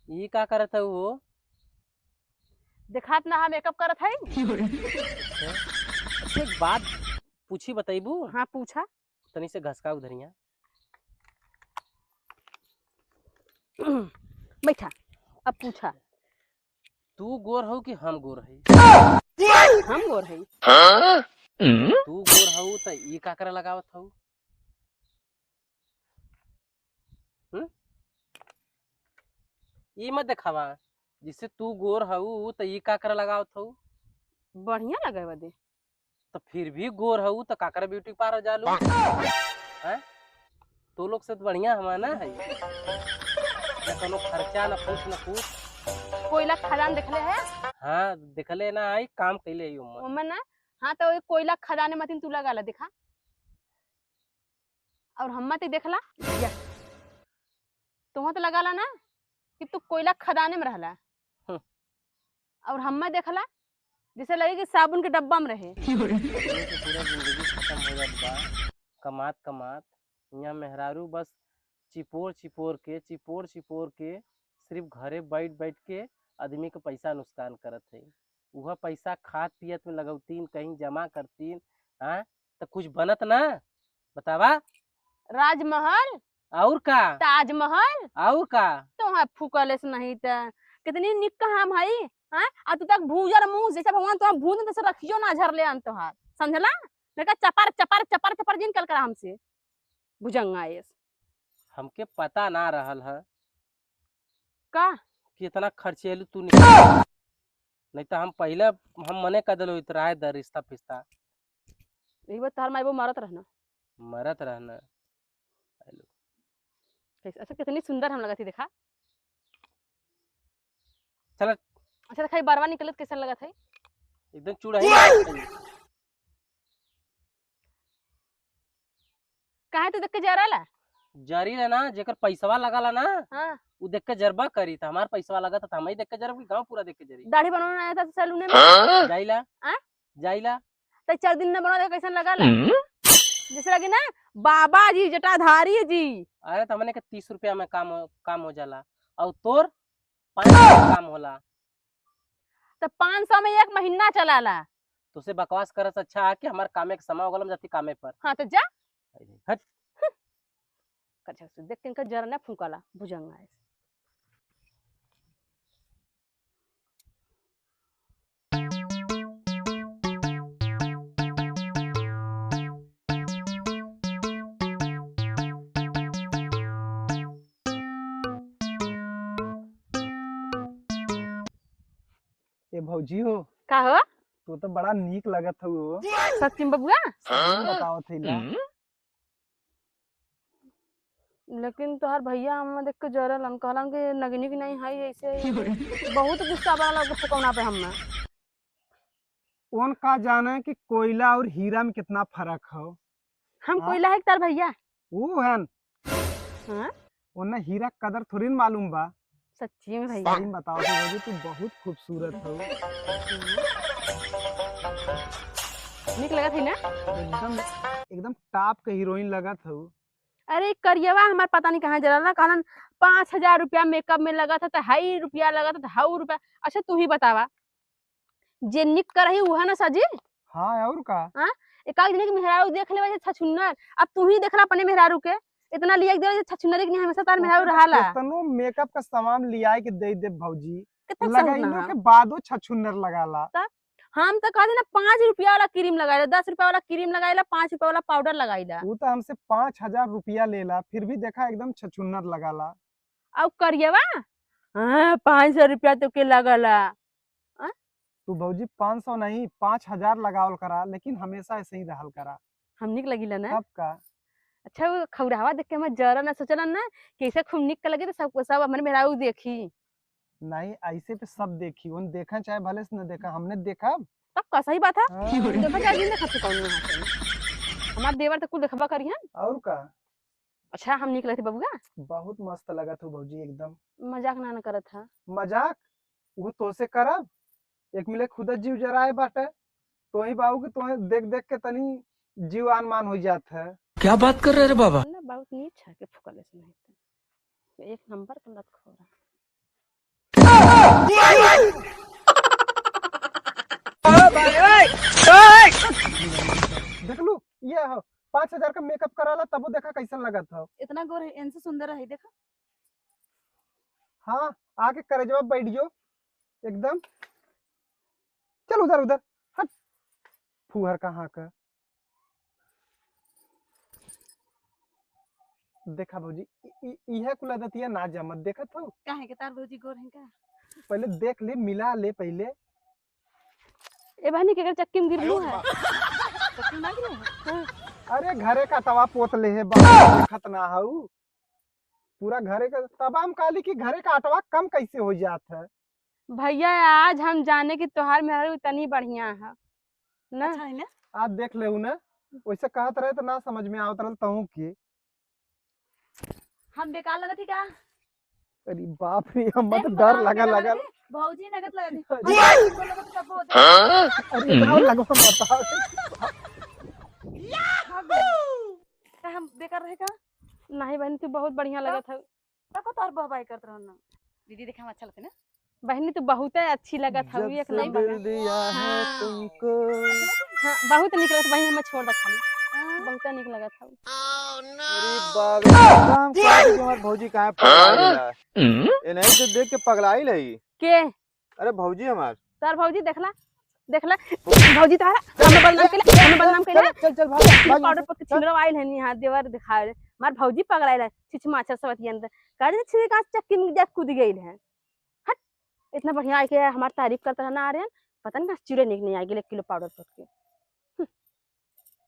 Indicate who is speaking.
Speaker 1: ये का करत है वो?
Speaker 2: दिखात ना हम मेकअप करत है।
Speaker 1: अच्छा एक बात पूछी बताइबू?
Speaker 2: हाँ पूछा।
Speaker 1: तनी से घसका उधरिया।
Speaker 2: बैठा। अब पूछा।
Speaker 1: तू गोर हो कि हम गोर है?
Speaker 2: हम गोर है।
Speaker 1: तू गोर हो तो ये का करे लगावत हो? ये मत दिखावा। जिससे तू गोर हो तो ये का करे लगावत हो?
Speaker 2: बढ़िया लगे बदे।
Speaker 1: तो फिर भी गोर हो तो काकर ब्यूटी पार्लर जालू हैं? तो लोग से तो बढ़िया हमारा है। ना कोनो खर्चा ना कुछ ना कुछ।
Speaker 2: कोयला खदान देखले है।
Speaker 1: हाँ देखले ना आई काम कैले आई उम्र।
Speaker 2: ओमन ना। हाँ तो वही कोयला खदाने मतीन तू लगा ला देखा। और हम मत देखला या तुम तो लगा ला ना कि तू कोयला खदाने में रहला। और हम मत देखला जैसे लगे कि साबुन के डब्बा में रहे।
Speaker 1: पूरा जिंदगी खत्म हो जात बा कमात कमात। यहाँ मेहरारू बस चिपोर चिपोर के सिर्फ घरे बैठ बैठ के आदमी के पैसा नुकसान करत है। वह पैसा खात पियत में लगौतीन कहीं जमा करतीन। हाँ तो कुछ बनत ना बतावा।
Speaker 2: राजमहल
Speaker 1: और का?
Speaker 2: ताजमहल
Speaker 1: और का?
Speaker 2: तो हाँ फूकले से नहीं था। कितनी निक कहा हम भाई। हाँ आ तू तक भूजर मुंह जैसे भगवान तो भूज तैसे रखियो ना झरले अन तोहार समझला। मैं चपर चपर चपर चपर जिन कल करा हमसे भुजंगा ये
Speaker 1: हमके पता ना रहल है
Speaker 2: का
Speaker 1: कि इतना खर्चेलू तू नहीं तो हम पहले हम मने कर दिलो इतराए दर रिश्ता फिस्ता
Speaker 2: एक बार तोहार माई वो मारत रहना।
Speaker 1: मरत रहना।
Speaker 2: अच्छा कितनी सुंदर हम लगा थी देखा।
Speaker 1: चल
Speaker 2: अच्छा देखा बारवा निकलत कैसा लगा था।
Speaker 1: एकदम चूड़ा
Speaker 2: कहा तो देख के जा रहा
Speaker 1: जरी है ना जेकर पैसवा लगाला ना।
Speaker 2: हाँ
Speaker 1: वो देख के जरबा करी था हमार पैसवा लगा था हम ही देख के जरब गांव पूरा देख के जरी।
Speaker 2: दाढ़ी बनवाने आया था सैलून में
Speaker 1: जाइला जाइला
Speaker 2: तो 4 दिन में बना कैसा लगा ला जैसे लगे ना बाबा जी जटाधारी जी।
Speaker 1: अरे तो हमने के 30 रुपया में काम हो जाला और तोर 500 काम होला।
Speaker 2: तो 500 में 1 महीना चला ला।
Speaker 1: तो से बकवास करस अच्छा है कि हमार कामे के समय हो गलम जाती कामे पर।
Speaker 2: हाँ तो जा
Speaker 1: हट
Speaker 2: देख के इनका जरा ना फूकाला भुजंगा है।
Speaker 3: ए भौजी हो
Speaker 2: का हो
Speaker 3: तू तो बड़ा नीक लगत हो।
Speaker 2: सच में बबुआ
Speaker 3: बताओ थैला।
Speaker 2: लेकिन तोहार भैया हम देख के जरल हम कहलन कि नगनी की नहीं है ऐसे बहुत गुस्सा वाला फुकौना पे हम
Speaker 3: कौन का जाने कि कोयला और हीरा में कितना फर्क हो।
Speaker 2: हम
Speaker 3: हाँ?
Speaker 2: कोयला है तार भैया।
Speaker 3: वो है
Speaker 2: हाँ
Speaker 3: उन्हें हीरा कदर थोड़ी न मालूम बा।
Speaker 2: सच्ची में भैया
Speaker 3: सही बताओ तो भौजी तू बहुत खूबसूरत हो।
Speaker 2: निक लगा थी ना।
Speaker 3: एकदम एकदम टॉप के हीरोइन लगत हो।
Speaker 2: अरे करियवा हमारे पता नहीं कहाँ जरा ना कहलन 5000 रुपया मेकअप में लगा था तो 2.5 रुपया लगा था 2.5 रुपया। अच्छा तू ही बतावा जे निक कर रही वह ना सजी।
Speaker 3: हाँ और का।
Speaker 2: हाँ एक दिन के मेहरारू देख ले छछुन्नर अब तू ही देखला अपने मेहरारू के इतना लिया दे छछुन्नर के नहीं हमेशा तार मेहरारू रहाला।
Speaker 3: कितनो मेकअप का सामान लिया के दे दे भौजी
Speaker 2: कितना
Speaker 3: लगाइलो के बादो छछुन्नर लगाला।
Speaker 2: हम तो कहते ना 5 रुपया वाला क्रीम लगाइला 10 रुपया वाला क्रीम लगाइला 5 रुपया वाला पाउडर लगाइला।
Speaker 3: तू तो हमसे 5000 रुपया लेला फिर भी देखा एकदम छछुन्नर लगाला।
Speaker 2: अब करियवा हाँ 500 रुपया तो के लगला।
Speaker 3: तू भौजी 500 नहीं 5000 लगावल करा लेकिन हमेशा ऐसे ही रहल करा।
Speaker 2: हम निक लगिला ना।
Speaker 3: अब का
Speaker 2: अच्छा वो खौरावा देख के मैं जरा ना सोचला ना कैसे खूब निक लगे तो सबको सब हमारे मेहरारू देखी।
Speaker 3: नहीं ऐसे पे सब देखी उन देखा चाहे भले से न देखा हमने देखा।
Speaker 2: तब कैसा ही बात है
Speaker 3: हाँ।
Speaker 2: देखा जाए दिन देखा तू कौन यहाँ से हमार देवर तो कुल देखबा करी हैं।
Speaker 3: और का
Speaker 2: अच्छा हम निकले थे बबुआ
Speaker 3: बहुत मस्त लगा तू भौजी एकदम।
Speaker 2: मजाक ना करत था।
Speaker 3: मजाक वो तो से करब एक मिले खुद जीव जराए बाटे तो ही बाबू के तो देख देख के तनी जीव आनमान हो जात है।
Speaker 1: क्या बात कर रहे रे बाबा?
Speaker 2: ना बहुत नीच है के फुकले से नहीं एक नंबर का लत खोरा।
Speaker 3: देख लू ये हो 5,000 का मेकअप कराला तब देखा कैसन लगत हो।
Speaker 2: इतना गोर है, इनसे सुंदर है देखा।
Speaker 3: हाँ आके करे जवाब बैठ जो एकदम। चल उधर उधर हट फूहर कहाँ का। देखा भौजी इहे कुल आदतिया ना जमत देखत हो।
Speaker 2: काहे के तार भौजी गोर है का?
Speaker 3: पहले देख ले मिला ले पहले।
Speaker 2: ए बहनी के चक्की में गिरलू है। चक्की में ना गिरे है? हाँ।
Speaker 3: अरे घरे का तवा पोत ले है बाबा देखत ना हऊ। पूरा घरे का तबा हम कहली कि घरे का आटवा कम कैसे हो जात है।
Speaker 2: भैया आज हम जाने की त्योहार में इतनी बढ़िया है ना। अच्छा है ना।
Speaker 3: आज देख ले उन्हें वैसे कहत रहे तो ना समझ में आवत रहल तहू की।
Speaker 2: हम बेकार लगत ही का?
Speaker 3: अरे बाप रे हम मत डर लगा लगा।
Speaker 2: भौजी लगत लगत
Speaker 3: अरे और लगो बताओ।
Speaker 2: का हम बेकार रहे का? नहीं बहनी तू बहुत बढ़िया लगत है। तब तो और बहबाई करत रहना। दीदी देखे हम अच्छा लगते ना। बहनी तू बहुत अच्छी लगत है एक नंबर
Speaker 4: दिया है तुमको।
Speaker 2: हां बहुत निक लगत बहनी हम छोड़ दे खाली। बहुत निक लगत है।
Speaker 4: अरे बाप रे काम कर के हमार भौजी काहे पगलाइला। ए नहीं तो देख के पगलाइल है
Speaker 2: के?
Speaker 4: अरे भौजी हमार
Speaker 2: तार भौजी देखला देखला भौजी तारा हमें बदनाम केला
Speaker 3: चल चल भाग
Speaker 2: पाउडर पत्ती छिंगरा आइल है नी हां देवर दिखाए मार भौजी पगलाइल है छिछमा अच्छा सवती अंदर काजे छिरे का चक्की में जा कूद गइल है। हट इतना बढ़िया आके हमार तारीफ करता रहना आ रहे हैं पता नहीं चिड़े निक नहीं आ गेल 1 किलो पाउडर पत्ती।